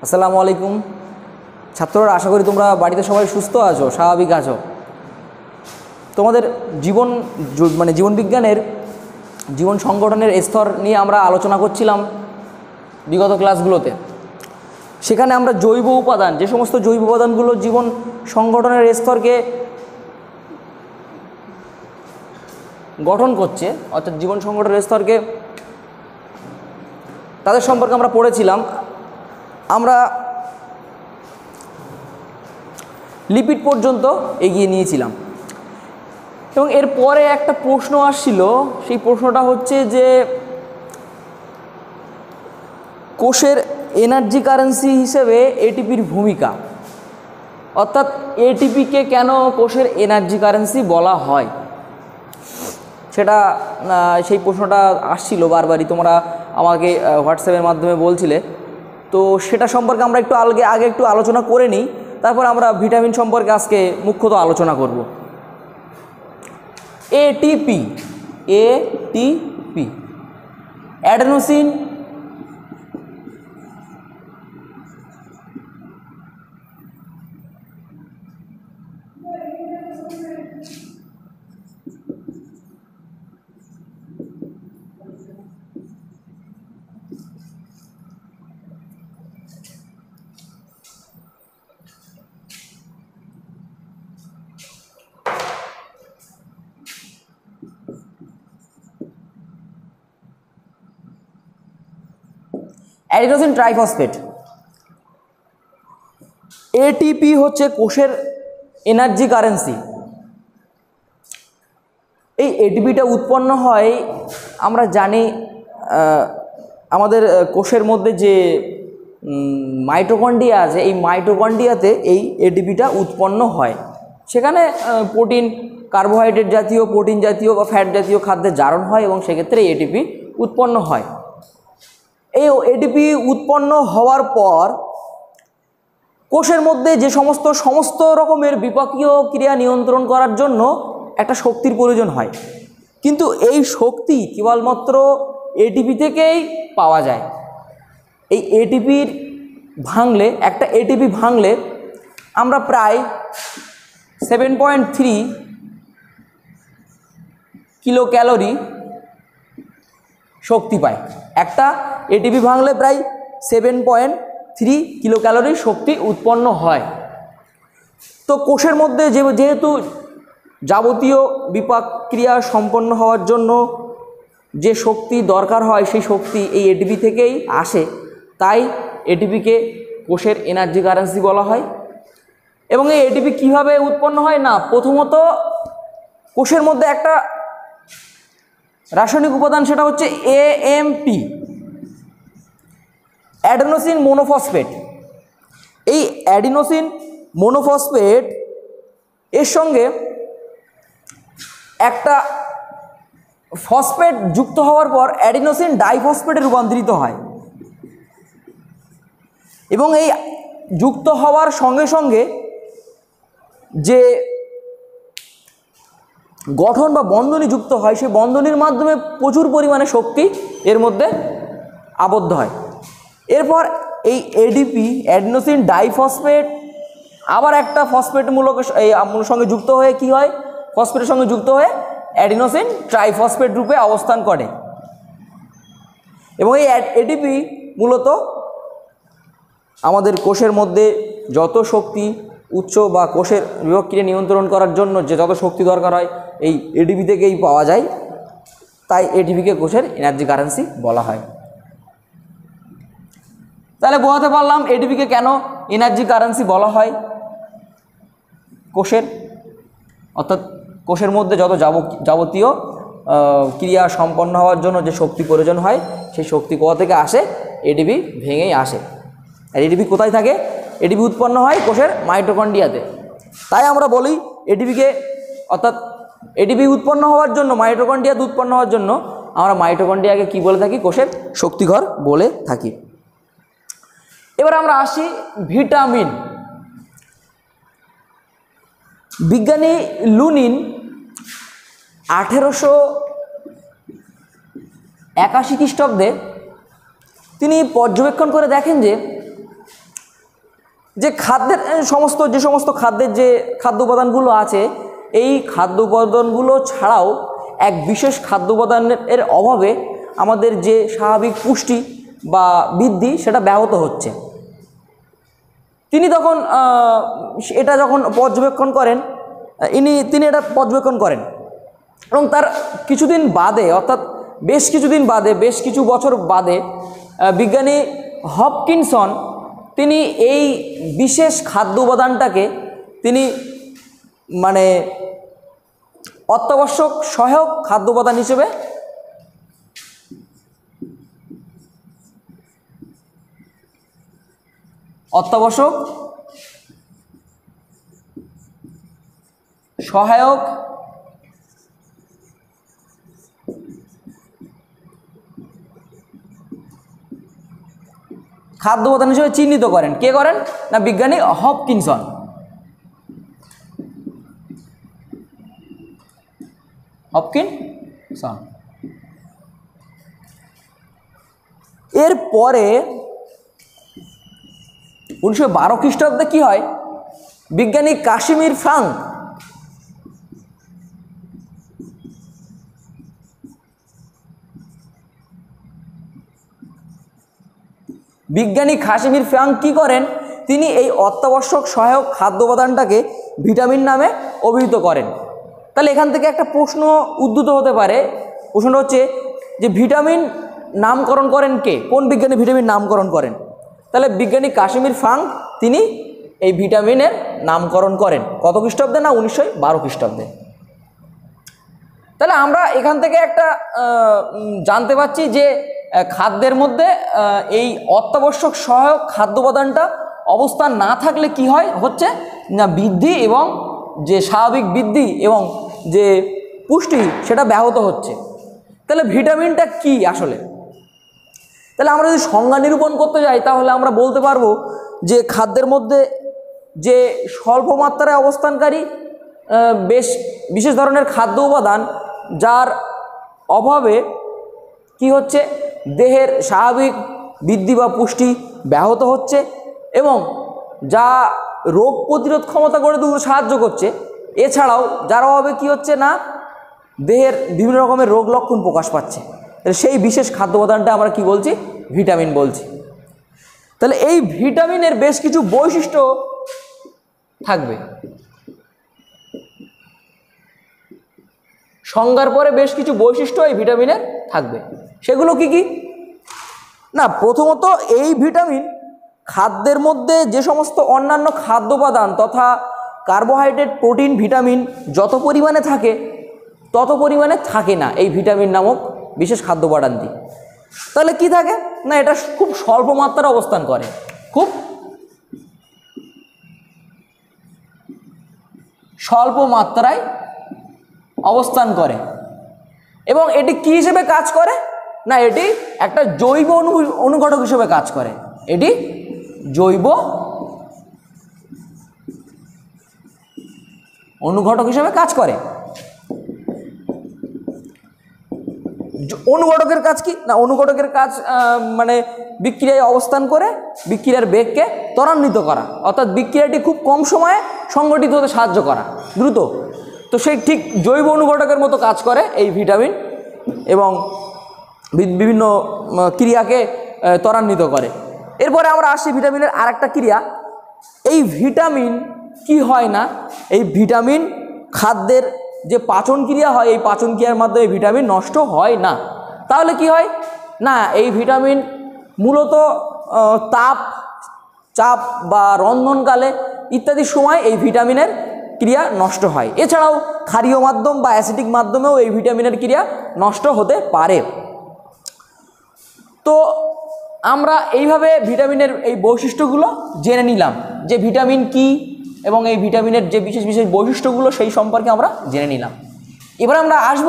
আসসালামু আলাইকুম ছাত্ররা, আশা করি তোমরা বাড়িতে সবাই সুস্থ আছো, স্বাভাবিক আছো। তোমাদের জীবন বিজ্ঞানের জীবন সংগঠনের স্তর নিয়ে আমরা আলোচনা করছিলাম বিগত ক্লাসগুলোতে। সেখানে আমরা জৈব উপাদান, যে সমস্ত জৈব উপাদানগুলো জীবন সংগঠনের স্তরকে গঠন করছে, অর্থাৎ জীবন সংগঠনের স্তরকে, তাদের সম্পর্কে আমরা পড়েছিলাম। আমরা লিপিড পর্যন্ত এগিয়ে নিয়েছিলাম এবং এরপরে একটা প্রশ্ন আসছিল। সেই প্রশ্নটা হচ্ছে যে কোষের এনার্জি কারেন্সি হিসেবে এটিপির ভূমিকা, অর্থাৎ এটিপিকে কেন কোষের এনার্জি কারেন্সি বলা হয়, সেই প্রশ্নটা আসছিল বারবারই। তোমরা আমাকে হোয়াটসঅ্যাপের মাধ্যমে বলছিলে, তো সেটা সম্পর্কে আমরা আগে একটু আলোচনা করে নিই, তারপর আমরা ভিটামিন সম্পর্কে আজকে মুখ্যত আলোচনা করব। ATP adenosine adenosine triphosphate. ATP হচ্ছে কোষের এনার্জি কারেন্সি। এই এটিপিটা উৎপন্ন হয়, আমরা জানি আমাদের কোষের মধ্যে যে মাইটোকন্ড্রিয়া আছে, এই মাইটোকন্ড্রিয়াতে এই এটিপিটা উৎপন্ন হয়। সেখানে প্রোটিন, কার্বোহাইড্রেট জাতীয়, প্রোটিন জাতীয় বা ফ্যাট জাতীয় খাদ্যের জারণ হয় এবং সেক্ষেত্রে এটিপি উৎপন্ন হয়। এই এটিপি উৎপন্ন হওয়ার পর কোষের মধ্যে যে সমস্ত রকমের বিপাকীয় ক্রিয়া নিয়ন্ত্রণ করার জন্য একটা শক্তির প্রয়োজন হয়, কিন্তু এই শক্তি কেবলমাত্র এটিপি থেকেই পাওয়া যায়। এই একটা এটিপি ভাঙলে আমরা প্রায় 7.3 কিলো ক্যালোরি শক্তি পাই। একটা এটিপি ভাঙলে প্রায় 7.3 কিলো ক্যালোরি শক্তি উৎপন্ন হয়। তো কোষের মধ্যে যেহেতু যাবতীয় বিপাক ক্রিয়া সম্পন্ন হওয়ার জন্য যে শক্তি দরকার হয়, সেই শক্তি এই এটিপি থেকেই আসে, তাই এটিপিকে কোষের এনার্জি কারেন্সি বলা হয়। এবং এই এটিপি কীভাবে উৎপন্ন হয় না, প্রথমত কোষের মধ্যে একটা রাসায়নিক উপাদান, সেটা হচ্ছে এএমপি, অ্যাডেনোসিন মোনোফসফেট। এই অ্যাডিনোসিন মোনোফসফেট এর সঙ্গে একটা ফসফেট যুক্ত হওয়ার পর অ্যাডিনোসিন ডাইফসফেটে রূপান্তরিত হয় এবং এই যুক্ত হওয়ার সঙ্গে সঙ্গে যে গঠন বা বন্ধনী যুক্ত হয়, সেই বন্ধনীর মাধ্যমে প্রচুর পরিমাণে শক্তি এর মধ্যে আবদ্ধ হয়। এরপর এই এডিপি, অ্যাডিনোসিন ডাইফসফেট, আবার একটা ফসফেট মূলের সঙ্গে যুক্ত হয়ে কি হয়, ফসফেটের সঙ্গে যুক্ত হয়ে অ্যাডিনোসিন ট্রাইফসফেট রূপে অবস্থান করে। এবং এই এডিপি মূলত আমাদের কোষের মধ্যে যত শক্তি উৎস বা কোষের বিপাক ক্রিয়া নিয়ন্ত্রণ করার জন্য যে যত শক্তি দরকার হয়, এই এডিপি থেকেই পাওয়া যায়, তাই এডিপিকে কোষের এনার্জি কারেন্সি বলা হয়। তাহলে বোঝাতে পারলাম এডিপিকে কেন এনার্জি কারেন্সি বলা হয়। কোষের, অর্থাৎ কোষের মধ্যে যত যাবতীয় ক্রিয়া সম্পন্ন হওয়ার জন্য যে শক্তি প্রয়োজন হয়, সেই শক্তি কোথা থেকে আসে, এডিপি ভেঙেই আসে। আর এডিপি কোথায় থাকে, এডিপি উৎপন্ন হয় কোষের মাইটোকন্ড্রিয়াতে। তাই আমরা বলি এডিপিকে, অর্থাৎ এডিপি উৎপন্ন হওয়ার জন্য, মাইটোকন্ড্রিয়াতে উৎপন্ন হওয়ার জন্য আমরা মাইটোকন্ড্রিয়াকে কি বলে থাকি, কোষের শক্তিঘর বলে থাকি। এবার আমরা আসি ভিটামিন। বিজ্ঞানী লুনিন 1881 খ্রিস্টাব্দে তিনি পর্যবেক্ষণ করে দেখেন যে যে খাদ্যের যে সমস্ত খাদ্যের যে খাদ্য উপাদানগুলো আছে, এই খাদ্য উপাদানগুলো ছাড়াও এক বিশেষ খাদ্য উপাদানের অভাবে আমাদের যে স্বাভাবিক পুষ্টি বা বৃদ্ধি সেটা ব্যাহত হচ্ছে। তিনি তখন এটা যখন পর্যবেক্ষণ করেন, তিনি এটা পর্যবেক্ষণ করেন এবং তার কিছুদিন বাদে, অর্থাৎ বেশ কিছুদিন বাদে, বেশ কিছু বছর বাদে বিজ্ঞানী হপকিনসন তিনি এই বিশেষ খাদ্য উপাদানটাকে তিনি মানে অত্যাবশ্যক সহায়ক খাদ্য উপাদান হিসেবে অত্যাবশ্যক সহায়ক খাদ্য উপাদান হিসেবে চিহ্নিত করেন। কে করেন? না বিজ্ঞানী হপকিনসন। হপকিনসন। এরপরে 1912 খ্রিস্টাব্দে কি হয়, বিজ্ঞানী কাশিমির ফ্রাঙ্ক কি করেন, তিনি এই অত্যাবশ্যক সহায়ক খাদ্য উপাদানটাকে ভিটামিন নামে অভিহিত করেন। তাহলে এখান থেকে একটা প্রশ্ন উদ্ভূত হতে পারে। প্রশ্নটা হচ্ছে যে ভিটামিন নামকরণ করেন কে? কোন বিজ্ঞানী ভিটামিন নামকরণ করেন? তাহলে বিজ্ঞানী কাশিমির ফ্রাঙ্ক তিনি এই ভিটামিনের নামকরণ করেন। কত খ্রিস্টাব্দে? না 1912 খ্রিস্টাব্দে। তাহলে আমরা এখান থেকে একটা জানতে পারছি যে খাদ্যের মধ্যে এই অত্যাবশ্যক সহায়ক খাদ্য উপাদানটা অবস্থান না থাকলে কি হয়, হচ্ছে না বৃদ্ধি এবং যে স্বাভাবিক বৃদ্ধি এবং যে পুষ্টি সেটা ব্যাহত হচ্ছে। তাহলে ভিটামিনটা কি আসলে? তাহলে আমরা যদি সংজ্ঞা নিরূপণ করতে যাই তাহলে আমরা বলতে পারবো যে খাদ্যের মধ্যে যে স্বল্প মাত্রায় অবস্থানকারী বিশেষ ধরনের খাদ্য উপাদান যার অভাবে কি হচ্ছে, দেহের স্বাভাবিক বৃদ্ধি বা পুষ্টি ব্যাহত হচ্ছে এবং যা রোগ প্রতিরোধ ক্ষমতা গড়ে তুলতে সাহায্য করছে। এছাড়াও যার অভাবে কি হচ্ছে না, দেহের বিভিন্ন রকমের রোগ লক্ষণ প্রকাশ পাচ্ছে। তাহলে সেই বিশেষ খাদ্য উপাদানটা আমরা কি বলছি? ভিটামিন বলছি। তাহলে এই ভিটামিনের বেশ কিছু বৈশিষ্ট্য থাকবে। সংজ্ঞার পরে বেশ কিছু বৈশিষ্ট্য এই ভিটামিনের থাকবে। সেগুলো কি কি? না প্রথমত এই ভিটামিন খাদ্যের মধ্যে যে সমস্ত অন্যান্য খাদ্য উপাদান তথা কার্বোহাইড্রেট, প্রোটিন, ভিটামিন যত পরিমাণে থাকে তত পরিমাণে থাকে না এই ভিটামিন নামক বিশেষ খাদ্য উপাদানটি। তাহলে কি থাকে না, এটা খুব স্বল্প মাত্রায় অবস্থান করে, খুব স্বল্প মাত্রায় অবস্থান করে এবং এটি কি হিসেবে কাজ করে না, এটি একটা জৈব অনুঘটক হিসেবে কাজ করে। এটি জৈব অনুঘটক হিসেবে কাজ করে। অনুঘটকের কাজ কি না, অনুঘটকের কাজ মানে বিক্রিয়ায় অবস্থান করে বিক্রিয়ার বেগকে ত্বরান্বিত করা, অর্থাৎ বিক্রিয়াটি খুব কম সময়ে সংগঠিত হতে সাহায্য করা, দ্রুত। তো সেই ঠিক জৈব অনুঘটকের মতো কাজ করে এই ভিটামিন এবং বিভিন্ন ক্রিয়াকে ত্বরান্বিত করে। এরপরে আমরা আসি ভিটামিনের আরেকটা ক্রিয়া। এই ভিটামিন কি হয় না, এই ভিটামিন খাদ্যের যে পাচন ক্রিয়া হয়, এই পাচন ক্রিয়ার মাধ্যমে ভিটামিন নষ্ট হয় না। তাহলে কি হয় না, এই ভিটামিন মূলত চাপ বা রন্ধনকালে ইত্যাদি সময় এই ভিটামিনের ক্রিয়া নষ্ট হয়। এছাড়াও ক্ষারীয় মাধ্যম বা অ্যাসিডিক মাধ্যমেও এই ভিটামিনের ক্রিয়া নষ্ট হতে পারে। তো আমরা এইভাবে ভিটামিনের এই বৈশিষ্ট্যগুলো জেনে নিলাম যে ভিটামিন কি এবং এই ভিটামিনের যে বিশেষ বিশেষ বৈশিষ্ট্যগুলো সেই সম্পর্কে আমরা জেনে নিলাম। এবার আমরা আসব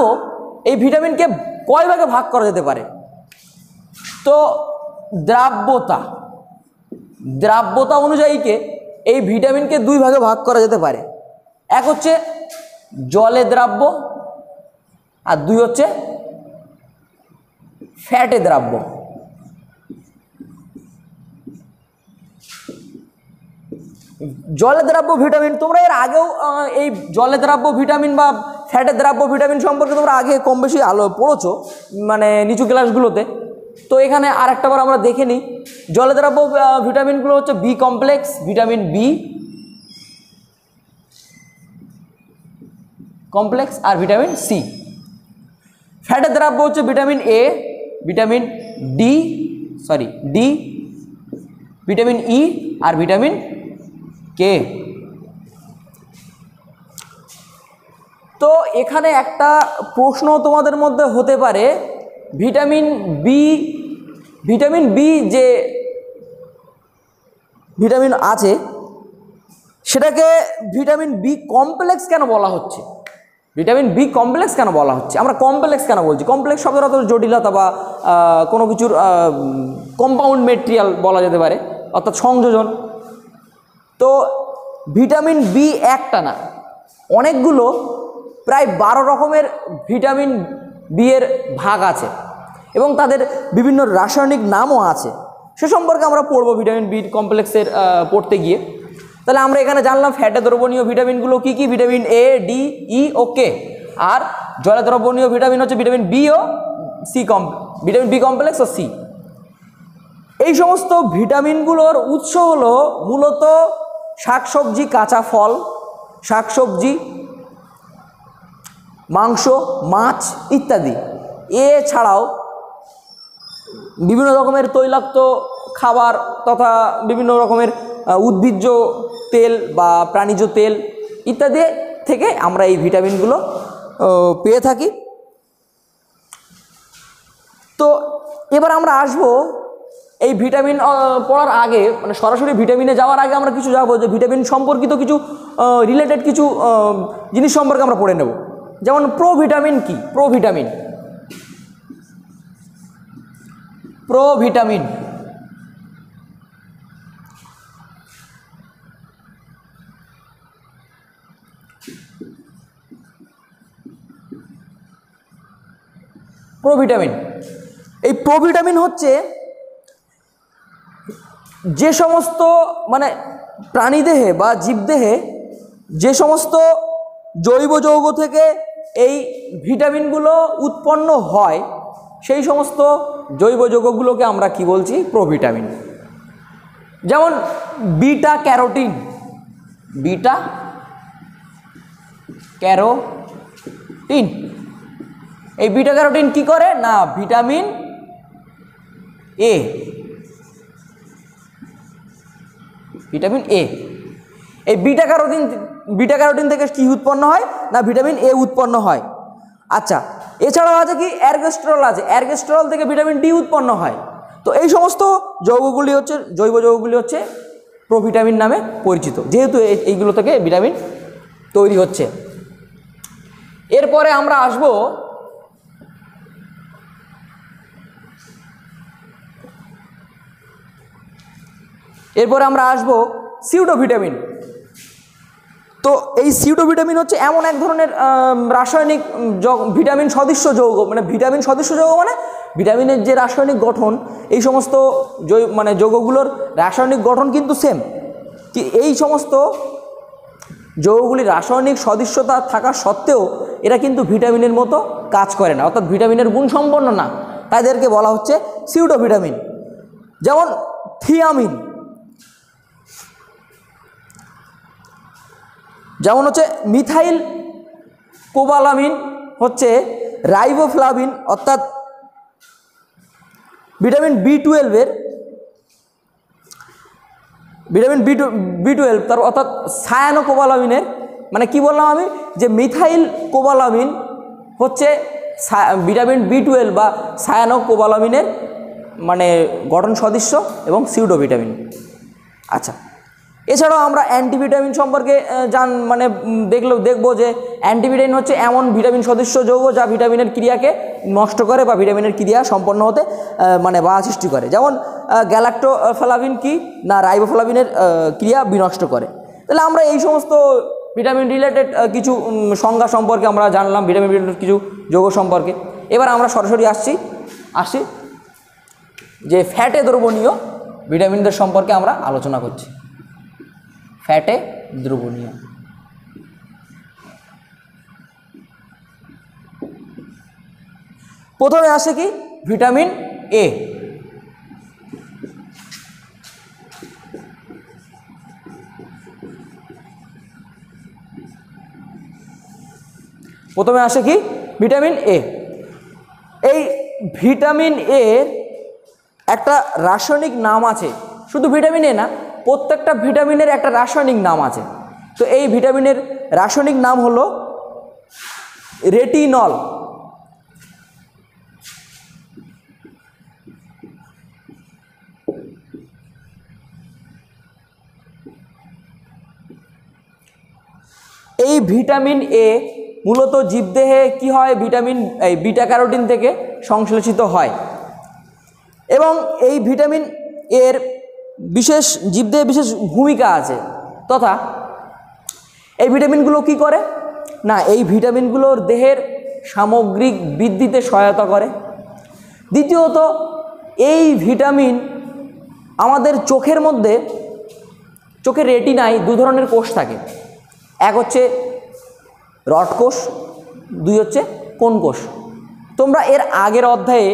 এই ভিটামিনকে কয় ভাগে ভাগ করা যেতে পারে। তো দ্রাব্যতা অনুযায়ীকে এই ভিটামিনকে দুই ভাগে ভাগ করা যেতে পারে। এক হচ্ছে জলে দ্রাব্য আর দুই হচ্ছে ফ্যাটে দ্রাব্য। জলে দ্রাব্য ভিটামিন, তোমরা এর আগেও এই জলে দ্রাব্য ভিটামিন বা ফ্যাটে দ্রাব্য ভিটামিন সম্পর্কে তোমরা আগে কম বেশি পড়েছো মানে নিচু ক্লাসগুলোতে। তো এখানে আরেকটাবার আমরা দেখে নিই। জলে দ্রাব্য ভিটামিনগুলো হচ্ছে B complex, vitamin B complex আর ভিটামিন সি। ফ্যাটে দ্রাব্য হচ্ছে vitamin A, vitamin D, vitamin E আর ভিটামিন কে। তো এখানে একটা প্রশ্ন তোমাদের মধ্যে হতে পারে, ভিটামিন বি যে ভিটামিন আছে সেটাকে ভিটামিন বি কমপ্লেক্স কেন বলা হচ্ছে? ভিটামিন বি কমপ্লেক্স কেন বলা হচ্ছে? আমরা কমপ্লেক্স কেন বলছি? কমপ্লেক্স শব্দের অর্থ জটিলতা বা কোনো কিছুর কম্পাউন্ড মেটেরিয়াল বলা যেতে পারে, অর্থাৎ সংযোজন। তো ভিটামিন বি একটা না, অনেকগুলো প্রায় 12 রকমের ভিটামিন বি এর ভাগ আছে এবং তাদের বিভিন্ন রাসায়নিক নামও আছে। সে সম্পর্কে আমরা পড়বো ভিটামিন বি কমপ্লেক্সের পড়তে গিয়ে। তাহলে আমরা এখানে জানলাম ফ্যাটে দ্রবণীয় ভিটামিনগুলো কী কী, ভিটামিন এ, ডি, ই ও কে। আর জলে দ্রবণীয় ভিটামিন হচ্ছে ভিটামিন বি ও সি, ভিটামিন বি কমপ্লেক্স ও সি। এই সমস্ত ভিটামিনগুলোর উৎস হলো মূলত শাকসবজি, কাঁচা ফল, শাকসবজি, মাংস, মাছ ইত্যাদি। এছাড়াও বিভিন্ন রকমের তৈলাক্ত খাবার তথা বিভিন্ন রকমের উদ্ভিজ্জ তেল বা প্রাণীজ তেল ইত্যাদি থেকে আমরা এই ভিটামিনগুলো পেয়ে থাকি। তো এবার আমরা আসবো এই ভিটামিন পড়ার আগে, মানে সরাসরি ভিটামিনে যাওয়ার আগে আমরা কিছু যাবো যে ভিটামিন সম্পর্কিত কিছু রিলেটেড কিছু জিনিস সম্পর্কে আমরা পড়ে নেব। যেমন প্রোভিটামিন কি? প্রোভিটামিন এই প্রোভিটামিন হচ্ছে যে সমস্ত মানে প্রাণীদেহে বা জীবদেহে যে সমস্ত জৈব যৌগ থেকে এই ভিটামিনগুলো উৎপন্ন হয়, সেই সমস্ত জৈব যৌগগুলোকে আমরা কি বলছি? প্রোভিটামিন। যেমন বিটা ক্যারোটিন, এই বিটা ক্যারোটিন কি করে না ভিটামিন এ, এই বিটা ক্যারোটিন থেকে কি উৎপন্ন হয় না ভিটামিন এ উৎপন্ন হয়। আচ্ছা, এছাড়াও আছে কি অ্যারগেস্টেরল আছে, অ্যারগেস্টেরল থেকে ভিটামিন ডি উৎপন্ন হয়। তো এই সমস্ত যৌগগুলি হচ্ছে জৈব যৌগগুলি হচ্ছে প্রোভিটামিন নামে পরিচিত, যেহেতু এইগুলো থেকে ভিটামিন তৈরি হচ্ছে। এরপরে আমরা আসব সিউডোভিটামিন। তো এই সিউডোভিটামিন হচ্ছে এমন এক ধরনের রাসায়নিক ভিটামিন সদৃশ্য যৌগ, মানে ভিটামিন সদৃশ্য যৌগ মানে ভিটামিনের যে রাসায়নিক গঠন, এই সমস্ত যৌগগুলোর রাসায়নিক গঠন কিন্তু সেম, এই সমস্ত যৌগগুলির রাসায়নিক সদৃশ্যতা থাকা সত্ত্বেও এরা কিন্তু ভিটামিনের মতো কাজ করে না, অর্থাৎ ভিটামিনের গুণসম্পন্ন না, তাদেরকে বলা হচ্ছে সিউডোভিটামিন। যেমন থিয়ামিন, যেমন হচ্ছে মিথাইল কোবালামিন হচ্ছে রাইবোফ্লাভিন, অর্থাৎ ভিটামিন বি12 তার অর্থাৎ সায়ানোকোবালামিনের, মানে কি বললাম আমি যে মিথাইল কোবালামিন হচ্ছে ভিটামিন বি12 বা সায়ানোকোবালামিনের মানে গঠন সদৃশ্য এবং সিউডোভিটামিন। আচ্ছা, এছাড়াও আমরা অ্যান্টিভিটামিন সম্পর্কে দেখব যে অ্যান্টিভিটামিন হচ্ছে এমন ভিটামিন সদৃশ্য যৌগ যা ভিটামিনের ক্রিয়াকে নষ্ট করে বা ভিটামিনের ক্রিয়া সম্পন্ন হতে বাধা সৃষ্টি করে। যেমন গ্যালাক্টোফ্লাভিন কি না রাইবোফ্লাভিনের ক্রিয়া বিনষ্ট করে। তাহলে আমরা এই সমস্ত ভিটামিন রিলেটেড কিছু সংজ্ঞা সম্পর্কে আমরা জানলাম, ভিটামিন রিলেটেড কিছু যৌগ সম্পর্কে। এবার আমরা সরাসরি আসছি যে ফ্যাটে দ্রবণীয় ভিটামিনদের সম্পর্কে আমরা আলোচনা করছি। ফ্যাটে দ্রবণীয়। প্রথমে আসে কি ভিটামিন এ। প্রথমে আসে কি ভিটামিন এ। এই ভিটামিন এর একটা রাসায়নিক নাম আছে, শুধু ভিটামিন এ না, প্রত্যেকটা ভিটামিনের একটা রাসায়নিক নাম আছে। তো এই ভিটামিনের রাসায়নিক নাম হলো রেটিনল। এই ভিটামিন এ মূলত জীবদেহে কি হয়, বিটা ক্যারোটিন থেকে সংশ্লেষিত হয় এবং এই ভিটামিন এর জীবদেহে বিশেষ ভূমিকা আছে। তথা এই ভিটামিনগুলো কি করে না, এই ভিটামিনগুলোর দেহের সামগ্রিক বৃদ্ধিতে সহায়তা করে। দ্বিতীয়ত, এই ভিটামিন আমাদের চোখের মধ্যে, চোখের রেটিনায় দু ধরনের কোষ থাকে, এক হচ্ছে রড কোষ, দুই হচ্ছে কোন কোষ। তোমরা এর আগের অধ্যায়ে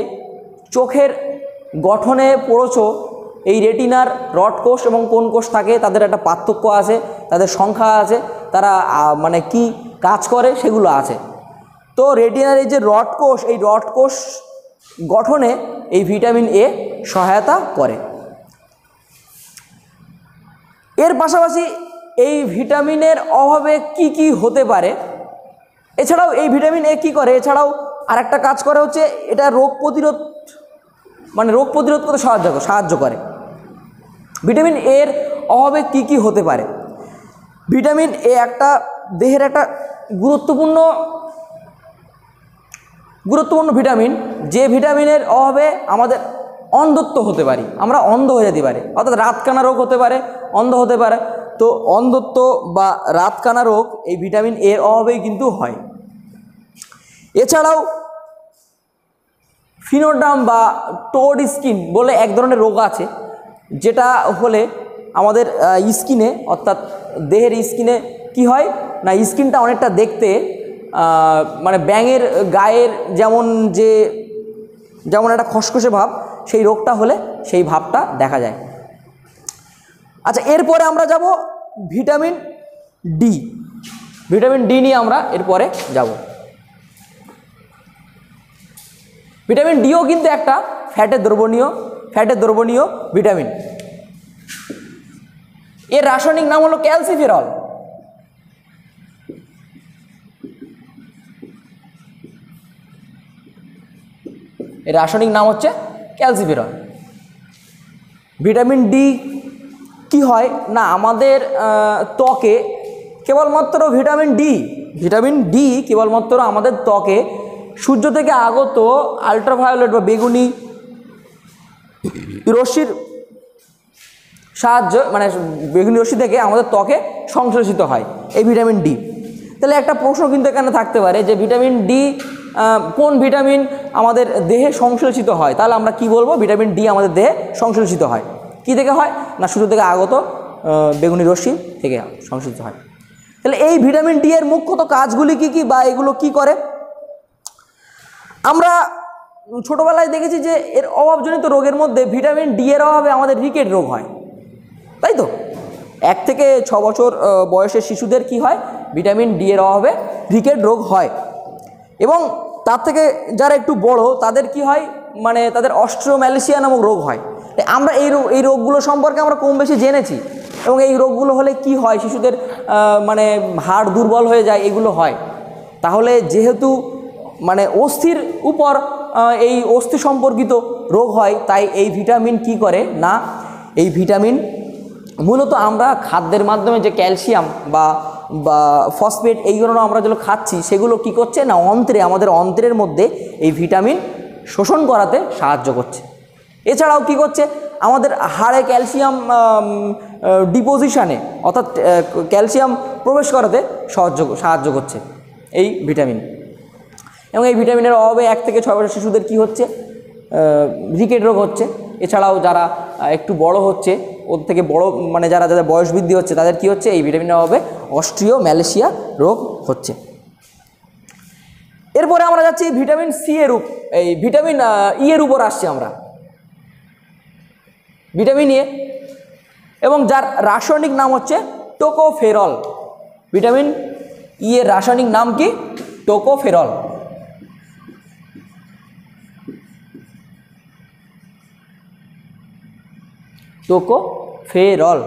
চোখের গঠনে পড়েছো এই রেটিনার রড কোষ এবং কোন কোষ থাকে, তাদের একটা পার্থক্য আছে, তাদের সংখ্যা আছে, তারা মানে কি কাজ করে সেগুলো আছে। তো রেটিনার এই যে রড কোষ, এই রড কোষ গঠনে এই ভিটামিন এ সহায়তা করে। এর পাশাপাশি এই ভিটামিনের অভাবে কি কি হতে পারে, এছাড়াও এই ভিটামিন এ কি করে, এছাড়াও আরেকটা কাজ করে হচ্ছে এটা রোগ প্রতিরোধ করতে সাহায্য করে। ভিটামিন এর অভাবে কি কি হতে পারে? ভিটামিন এ একটা দেহের একটা গুরুত্বপূর্ণ ভিটামিন, যে ভিটামিনের অভাবে আমাদের অন্ধত্ব হতে পারি, আমরা অন্ধ হয়ে যেতে পারে, অর্থাৎ রাতকানা রোগ হতে পারে, অন্ধ হতে পারে। তো অন্ধত্ব বা রাতকানা রোগ এই ভিটামিন এর অভাবেই কিন্তু হয়। এছাড়াও ফিনোডার্ম বা টোড স্কিন বলে এক ধরনের রোগ আছে, যেটা হলে আমাদের স্কিনে, অর্থাৎ দেহের স্কিনে কি হয় না, স্কিনটা অনেকটা দেখতে মানে ব্যাঙের গায়ের যেমন একটা খসখসে ভাব, সেই রোগটা হলে সেই ভাবটা দেখা যায়। আচ্ছা, এরপরে আমরা যাব ভিটামিন ডি। ভিটামিন ডি নিয়ে আমরা এরপরে যাব। ভিটামিন ডিও কিন্তু একটা ফ্যাটে দ্রবণীয় ভিটামিন। এর রাসায়নিক নাম হলো ক্যালসিফেরল। এর রাসায়নিক নাম হচ্ছে ক্যালসিফেরল। ভিটামিন ডি কি হয় না, আমাদের ত্বকে কেবলমাত্র ভিটামিন ডি কেবলমাত্র আমাদের ত্বকে সূর্য থেকে আগত আলট্রাভায়োলেট বা বেগুনি রশ্মির বেগুনি রশ্মি থেকে আমাদের ত্বকে সংশ্লেষিত হয় এই ভিটামিন ডি। তাহলে একটা প্রশ্ন কিন্তু এখানে থাকতে পারে যে ভিটামিন ডি কোন ভিটামিন আমাদের দেহে সংশ্লেষিত হয়? তাহলে আমরা কি বলবো, ভিটামিন ডি আমাদের দেহে সংশ্লেষিত হয় কি থেকে হয় না, সূর্য থেকে আগত বেগুনি রশ্মি থেকে সংশ্লেষিত হয়। তাহলে এই ভিটামিন ডি এর মুখ্যত কাজগুলি কি কি বা এগুলো কি করে? আমরা ছোটোবেলায় দেখেছি যে এর অভাবজনিত রোগের মধ্যে ভিটামিন ডি এর অভাবে আমাদের রিকেট রোগ হয়, তাই তো? 1 থেকে 6 বছর বয়সের শিশুদের কি হয়, ভিটামিন ডি এর অভাবে রিকেট রোগ হয়। এবং তার থেকে যারা একটু বড় তাদের কি হয়, মানে তাদের অস্ট্রোম্যালেশিয়া নামক রোগ হয়। আমরা এই রোগগুলো সম্পর্কে আমরা কম বেশি জেনেছি, এবং এই রোগগুলো হলে কি হয়, শিশুদের মানে হাড় দুর্বল হয়ে যায়, এগুলো হয়। তাহলে যেহেতু মানে অস্থির উপর এই অস্থি সম্পর্কিত রোগ হয়, তাই এই ভিটামিন কি করে না, এই ভিটামিন মূলত আমরা খাদ্যের মাধ্যমে যে ক্যালসিয়াম বা ফসফেট এইগুলো আমরা যেগুলো খাচ্ছি, সেগুলো কি করছে না, আমাদের অন্ত্রের মধ্যে এই ভিটামিন শোষণ করাতে সাহায্য করছে। এছাড়াও কি করছে, আমাদের হাড়ে ক্যালসিয়াম ডিপোজিশনে, অর্থাৎ ক্যালসিয়াম প্রবেশ করাতে সাহায্য করছে এই ভিটামিন। এবং এই ভিটামিনের অভাবে 1 থেকে 6 বছর শিশুদের কি হচ্ছে, রিকেট রোগ হচ্ছে। এছাড়াও যারা একটু বড় হচ্ছে ওর থেকে বড় মানে যারা যাদের বয়স বৃদ্ধি হচ্ছে তাদের কি হচ্ছে, এই ভিটামিনের অভাবে অস্ট্রিওম্যালেশিয়া রোগ হচ্ছে। এরপরে আমরা যাচ্ছি ভিটামিন সি এর এই ভিটামিন ই এর উপর আসছি আমরা, ভিটামিন এ, এবং যার রাসায়নিক নাম হচ্ছে টোকোফেরল। ভিটামিন ই এর রাসায়নিক নাম কি? টোকোফেরল। টোকোফেরল।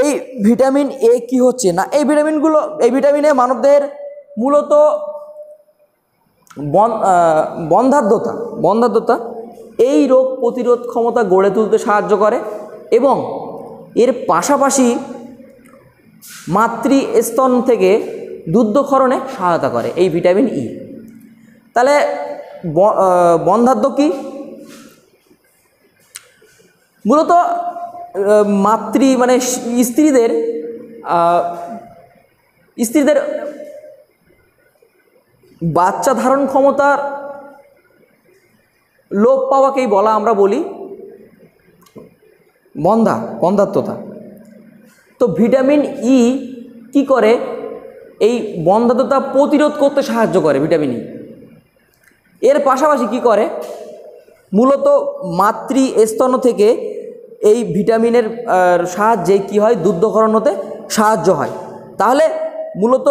এই ভিটামিন এ কি হচ্ছে না, এই ভিটামিনে মানবদেহের মূলত বন্ধ্যাত্বতা এই রোগ প্রতিরোধ ক্ষমতা গড়ে তুলতে সাহায্য করে এবং এর পাশাপাশি মাতৃস্তন থেকে দুগ্ধক্ষরণে সহায়তা করে এই ভিটামিন ই। তাহলে বন্ধ্যাত্ব কি? মূলত মানে স্ত্রীদের বাচ্চা ধারণ ক্ষমতার লোপ পাওয়াকেই আমরা বলি বন্ধ্যাত্বতা। তো ভিটামিন ই কি করে? এই বন্ধ্যাত্বতা প্রতিরোধ করতে সাহায্য করে ভিটামিন ই। এর পাশাপাশি কি করে? মূলত মাতৃস্তন থেকে এই ভিটামিনের সাহায্যে কি হয়, দুগ্ধক্ষরণ হতে সাহায্য হয়। তাহলে মূলত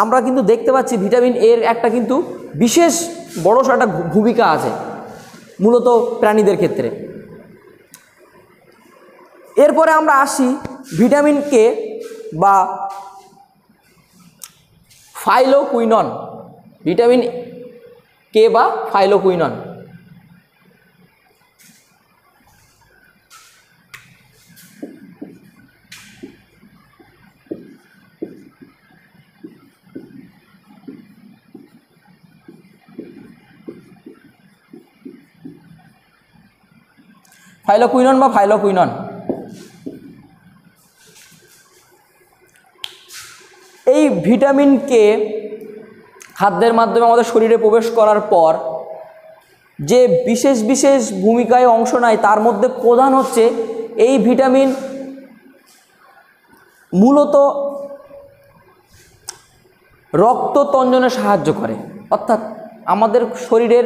আমরা কিন্তু দেখতে পাচ্ছি ভিটামিন এর একটা কিন্তু বিশেষ বড় একটা ভূমিকা আছে মূলত প্রাণীদের ক্ষেত্রে। এরপরে আমরা আসি ভিটামিন কে বা ফাইলোকুইনন। ভিটামিন কে বা ফাইলোকুইনন। ফাইলোকুইনন বা ফাইলোকুইনন এই ভিটামিন কে খাদ্যের মাধ্যমে আমাদের শরীরে প্রবেশ করার পর যে বিশেষ ভূমিকায় অংশ নেয় তার মধ্যে প্রধান হচ্ছে এই ভিটামিন মূলত রক্ত তঞ্জনে সাহায্য করে। অর্থাৎ আমাদের শরীরের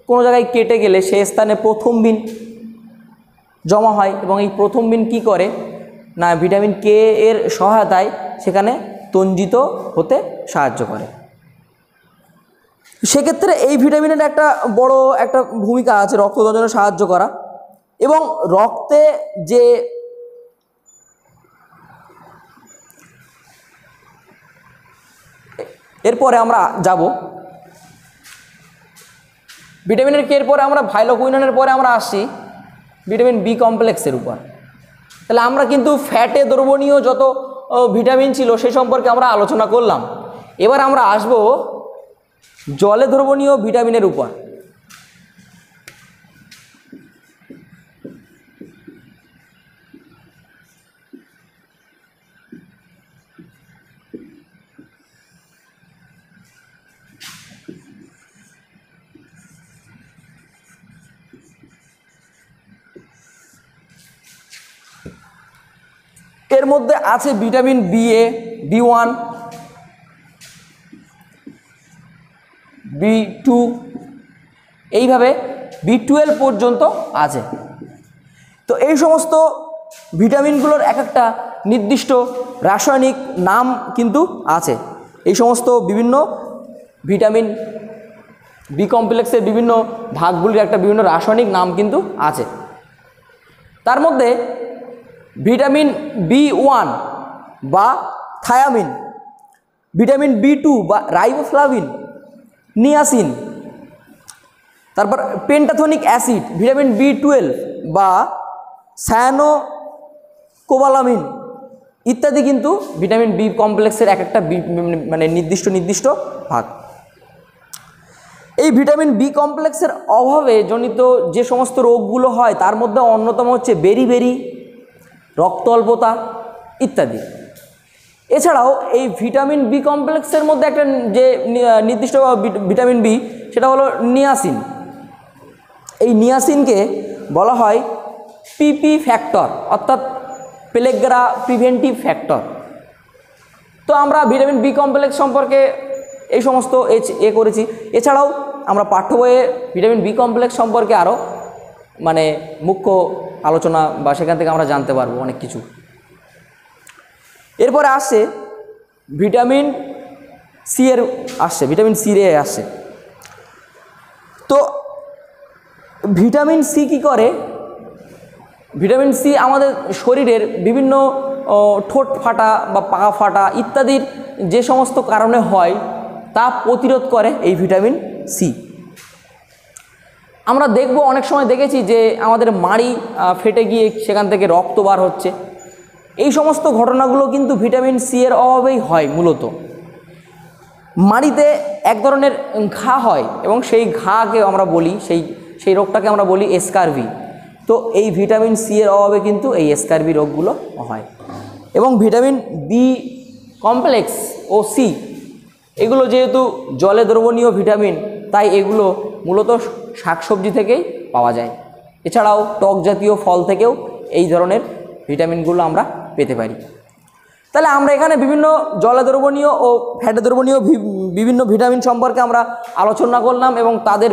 কোনো জায়গায় কেটে গেলে সেই স্থানে প্রথমবিন জমা হয় এবং এই প্রথমবিন কি করে না, ভিটামিন কে এর সহায়তায় সেখানে তঞ্জিত হতে সাহায্য করে। সেক্ষেত্রে এই ভিটামিনের একটা বড় একটা ভূমিকা আছে রক্ত তঞ্জনে সাহায্য করা এবং রক্তে যে এরপরে আমরা যাব ভিটামিনের কে এর পরে আমরা ফাইলোকুইননের পরে আমরা আসছি ভিটামিন বি কমপ্লেক্সের উপর। তাহলে আমরা কিন্তু ফ্যাটে দ্রবণীয় যত ভিটামিন ছিল সেই সম্পর্কে আমরা আলোচনা করলাম। এবার আমরা আসব জলে দ্রবণীয় ভিটামিনের উপর। এর মধ্যে আছে ভিটামিন বি1, বি1, বি2, এইভাবে বি12 পর্যন্ত আছে। তো এই সমস্ত ভিটামিনগুলোর এক একটা নির্দিষ্ট রাসায়নিক নাম কিন্তু আছে। এই সমস্ত বিভিন্ন ভিটামিন বি কমপ্লেক্সের বিভিন্ন ভাগগুলির একটা বিভিন্ন রাসায়নিক নাম কিন্তু আছে। তার মধ্যে ভিটামিন বি1 বা থায়ামিন, ভিটামিন বি2 বা রাইবোফ্লাভিন, নিয়াসিন, তারপর পেন্টাথনিক অ্যাসিড, ভিটামিন বি12 বা সায়ানোকোবালামিন ইত্যাদি কিন্তু ভিটামিন বি কমপ্লেক্সের এক একটা মানে নির্দিষ্ট ভাগ। এই ভিটামিন বি কমপ্লেক্সের অভাবে জনিত যে সমস্ত রোগগুলো হয় তার মধ্যে অন্যতম হচ্ছে বেরি, রক্ত অল্পতা ইত্যাদি। এছাড়াও এই ভিটামিন বি কমপ্লেক্সের মধ্যে একটা যে নির্দিষ্ট ভিটামিন বি, সেটা হলো নিয়াসিন। এই নিয়াসিনকে বলা হয় পিপি ফ্যাক্টর, অর্থাৎ পেলেগ্রা প্রিভেন্টিভ ফ্যাক্টর। তো আমরা ভিটামিন বি কমপ্লেক্স সম্পর্কে এই সমস্ত করেছি। এছাড়াও আমরা পাঠ্য বইয়ে ভিটামিন বি কমপ্লেক্স সম্পর্কে আরও মানে মুখ্য আলোচনা বা সেখান থেকে আমরা জানতে পারবো অনেক কিছু। এরপরে আসছে ভিটামিন সি এর ভিটামিন সি এর আসছে। তো ভিটামিন সি কী করে? ভিটামিন সি আমাদের শরীরের বিভিন্ন ঠোঁট ফাটা বা পা ফাটা ইত্যাদির যে সমস্ত কারণে হয় তা প্রতিরোধ করে এই ভিটামিন সি। আমরা দেখব, অনেক সময় দেখেছি যে আমাদের মাড়ি ফেটে গিয়ে সেখান থেকে রক্ত বার হচ্ছে। এই সমস্ত ঘটনাগুলো কিন্তু ভিটামিন সি এর অভাবেই হয়। মূলত মাড়িতে এক ধরনের ঘা হয় এবং সেই ঘাকে আমরা বলি, সেই রোগটাকে আমরা বলি স্কারভি। তো এই ভিটামিন সি এর অভাবে কিন্তু এই স্কারভি রোগগুলো হয়। এবং ভিটামিন বি কমপ্লেক্স ও সি এগুলো যেহেতু জলে দ্রবণীয় ভিটামিন, তাই এগুলো মূলত শাকসবজি থেকেই পাওয়া যায়। এছাড়াও টক জাতীয় ফল থেকেও এই ধরনের ভিটামিনগুলো আমরা পেতে পারি। তাহলে আমরা এখানে বিভিন্ন জলে দ্রবণীয় ও ফ্যাটে দ্রবণীয় বিভিন্ন ভিটামিন সম্পর্কে আমরা আলোচনা করলাম এবং তাদের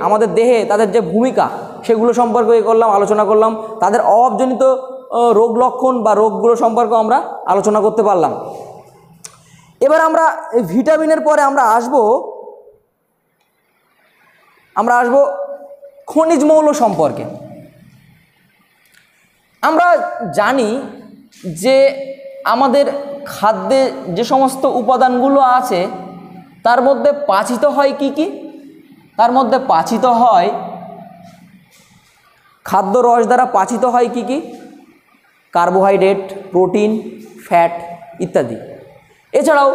আমাদের দেহে তাদের যে ভূমিকা সেগুলো সম্পর্কে আলোচনা করলাম। তাদের অভাবজনিত রোগ লক্ষণ বা রোগগুলো সম্পর্কে আমরা আলোচনা করতে পারলাম। এবার আমরা ভিটামিনের পরে আমরা আসব খনিজ মৌল সম্পর্কে। আমরা জানি যে আমাদের খাদ্যে যে সমস্ত উপাদানগুলো আছে তার মধ্যে পাচিত হয় কি? তার মধ্যে পাচিত হয়, খাদ্য রস দ্বারা পাচিত হয় কি? কার্বোহাইড্রেট, প্রোটিন, ফ্যাট ইত্যাদি। এছাড়াও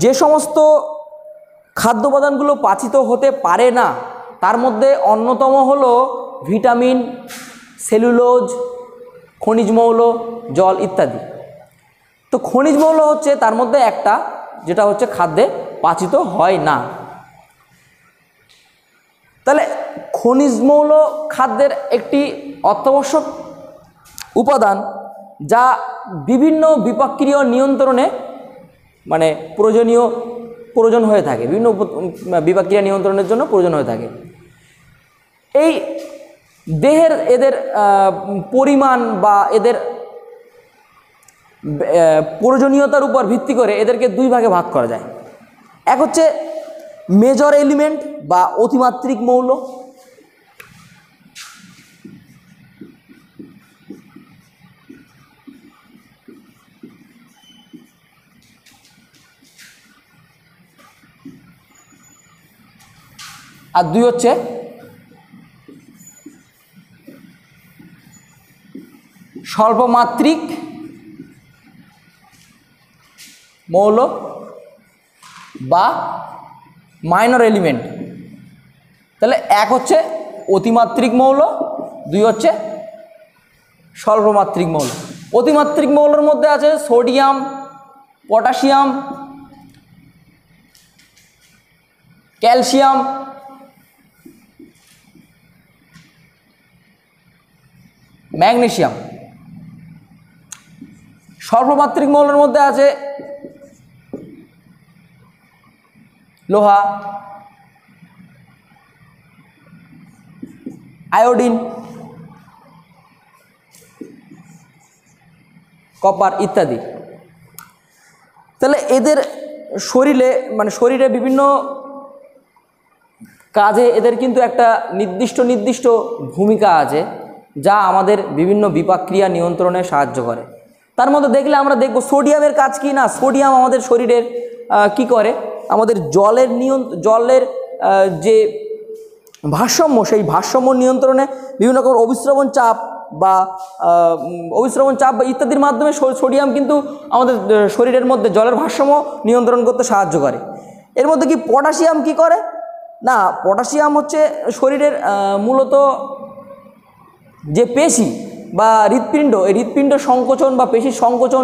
যে সমস্ত খাদ্য উপাদানগুলো পাচিত হতে পারে না তার মধ্যে অন্যতম হলো ভিটামিন, সেলুলোজ, খনিজ মৌল, জল ইত্যাদি। তো খনিজ মৌল হচ্ছে তার মধ্যে একটা, যেটা হচ্ছে খাদ্যে পাচিত হয় না। তাহলে খনিজ মৌল খাদ্যের একটি অত্যাবশ্যক উপাদান, যা বিভিন্ন বিপাকক্রিয়া নিয়ন্ত্রণে মানে প্রয়োজন হয়ে থাকে, বিভিন্ন বিপাকক্রিয়া নিয়ন্ত্রণের জন্য প্রয়োজন হয়ে থাকে। এই দেহের এদের পরিমাণ বা এদের প্রয়োজনীয়তার উপর ভিত্তি করে এদেরকে দুই ভাগে ভাগ করা যায়। এক হচ্ছে মেজর এলিমেন্ট বা অতিমাত্রিক মৌল, আর দুই হচ্ছে স্বল্পমাত্রিক মৌল বা মাইনর এলিমেন্ট। তাহলে এক হচ্ছে অতিমাত্রিক মৌল, দুই হচ্ছে স্বল্পমাত্রিক মৌল। অতিমাত্রিক মৌলের মধ্যে আছে সোডিয়াম, পটাশিয়াম, ক্যালসিয়াম, ম্যাগনেসিয়াম। স্বল্পমাত্রিক মৌলের মধ্যে আছে লোহা, আয়োডিন, কপার ইত্যাদি। তাহলে এদের শরীরে বিভিন্ন কাজে এদের কিন্তু একটা নির্দিষ্ট ভূমিকা আছে, যা আমাদের বিভিন্ন বিপাকক্রিয়া নিয়ন্ত্রণে সাহায্য করে। তার মধ্যে আমরা দেখব সোডিয়ামের কাজ কি না। সোডিয়াম আমাদের শরীরের কি করে, আমাদের জলের যে ভারসাম্য, সেই ভারসাম্য নিয়ন্ত্রণে বিভিন্ন রকম অবিশ্রবণ চাপ বা ইত্যাদির মাধ্যমে সোডিয়াম কিন্তু আমাদের শরীরের মধ্যে জলের ভারসাম্য নিয়ন্ত্রণ করতে সাহায্য করে। এর মধ্যে কি পটাশিয়াম কি করে না, পটাশিয়াম হচ্ছে শরীরের মূলত যে পেশি বা হৃৎপিণ্ড, এই হৃৎপিণ্ড সংকোচন বা পেশির সংকোচন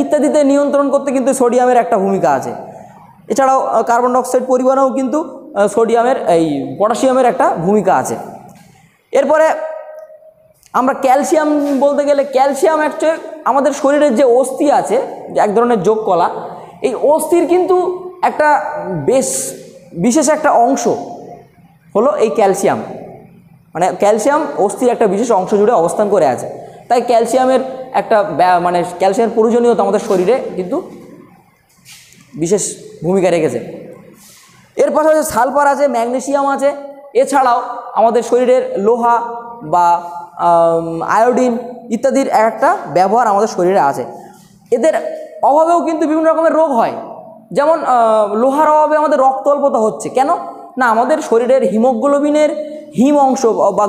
ইত্যাদিতে নিয়ন্ত্রণ করতে কিন্তু সোডিয়ামের একটা ভূমিকা আছে। এছাড়াও কার্বন ডাইঅক্সাইড পরিবহনেও কিন্তু পটাশিয়ামের একটা ভূমিকা আছে। এরপরে আমরা ক্যালসিয়াম বলতে গেলে, ক্যালসিয়াম অ্যাকচুয়ালি আমাদের শরীরের যে অস্থি আছে, এক ধরনের যোগকলা, এই অস্থির কিন্তু একটা বিশেষ একটা অংশ হলো এই ক্যালসিয়াম। মানে ক্যালসিয়াম অস্থির একটা বিশেষ অংশ জুড়ে অবস্থান করে আছে, তাই ক্যালসিয়ামের একটা ক্যালসিয়ামের প্রয়োজনীয়তা আমাদের শরীরে কিন্তু বিশেষ ভূমিকা রেখেছে। এর পাশাপাশি সালফার আছে, ম্যাগনেসিয়াম আছে। এছাড়াও আমাদের শরীরের লোহা বা আয়োডিন ইত্যাদির একটা ব্যবহার আমাদের শরীরে আছে। এদের অভাবেও কিন্তু বিভিন্ন রকমের রোগ হয়। যেমন লোহার অভাবে আমাদের রক্ত অল্পতা হচ্ছে। কেন না, আমাদের শরীরের হিমোগ্লোবিনের হিম অংশ বা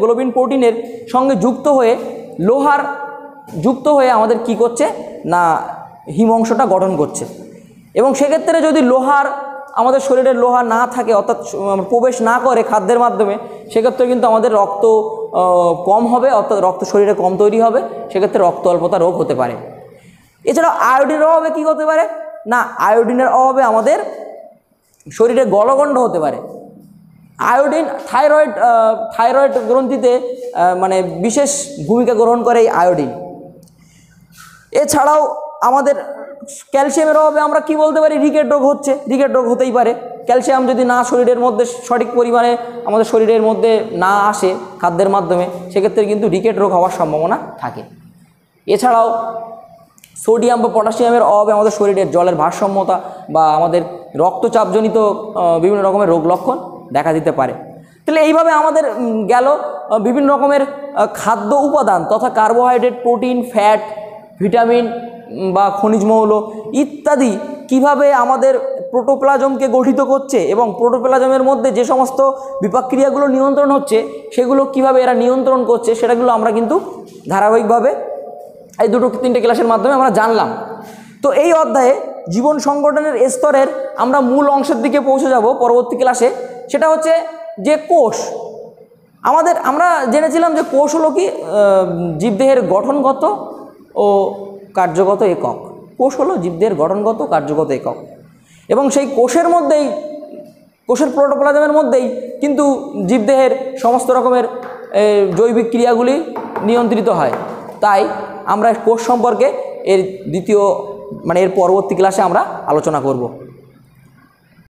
গ্লোবিন প্রোটিনের সঙ্গে যুক্ত হয়ে আমাদের কি করছে না, হিম অংশটা গঠন করছে। এবং সেক্ষেত্রে যদি আমাদের শরীরের লোহা না থাকে, অর্থাৎ প্রবেশ না করে খাদ্যের মাধ্যমে, সেক্ষেত্রে কিন্তু আমাদের রক্ত কম হবে, অর্থাৎ রক্ত শরীরে কম তৈরি হবে, সেক্ষেত্রে রক্ত অল্পতা রোগ হতে পারে। এছাড়াও আয়োডিনের অভাবে কী হতে পারে না, আয়োডিনের অভাবে আমাদের শরীরে গলগণ্ড হতে পারে। আয়োডিন থাইরয়েড গ্রন্থিতে বিশেষ ভূমিকা গ্রহণ করে এই আয়োডিন। এছাড়াও আমাদের ক্যালসিয়ামের অভাবে আমরা কি বলতে পারি, রিকেট রোগ হচ্ছে। রিকেট রোগ হতেই পারে, ক্যালসিয়াম যদি শরীরের মধ্যে সঠিক পরিমাণে আমাদের শরীরের মধ্যে না আসে খাদ্যের মাধ্যমে, সেক্ষেত্রে কিন্তু রিকেট রোগ হওয়ার সম্ভাবনা থাকে। এছাড়াও সোডিয়াম বা পটাশিয়ামের অভাবে আমাদের শরীরের জলের ভারসাম্যতা বা আমাদের রক্তচাপজনিত বিভিন্ন রকমের রোগ লক্ষণ দেখা দিতে পারে। তাহলে এইভাবে আমাদের গেল বিভিন্ন রকমের খাদ্য উপাদান তথা কার্বোহাইড্রেট, প্রোটিন, ফ্যাট, ভিটামিন বা খনিজ মৌল ইত্যাদি কিভাবে আমাদের প্রোটোপ্লাজমকে গঠিত করছে এবং প্রোটোপ্লাজমের মধ্যে যে সমস্ত বিপাকক্রিয়াগুলো নিয়ন্ত্রণ হচ্ছে সেগুলো কিভাবে এরা নিয়ন্ত্রণ করছে, সেটাগুলো আমরা কিন্তু ধারাবাহিকভাবে এই 2-3টে ক্লাসের মাধ্যমে আমরা জানলাম। তো এই অধ্যায়ে জীবন সংগঠনের স্তরের আমরা মূল অংশের দিকে পৌঁছে যাব পরবর্তী ক্লাসে। সেটা হচ্ছে যে কোষ। আমরা জেনেছিলাম যে কোষ হলো কি জীবদেহের গঠনগত ও কার্যগত একক। কোষ হলো জীবদেহের গঠনগত কার্যগত একক, এবং সেই কোষের প্রোটোপ্লাজমের মধ্যেই কিন্তু জীবদেহের সমস্ত রকমের জৈবিক ক্রিয়াগুলি নিয়ন্ত্রিত হয়। তাই আমরা কোষ সম্পর্কে এর পরবর্তী ক্লাসে আমরা আলোচনা করব।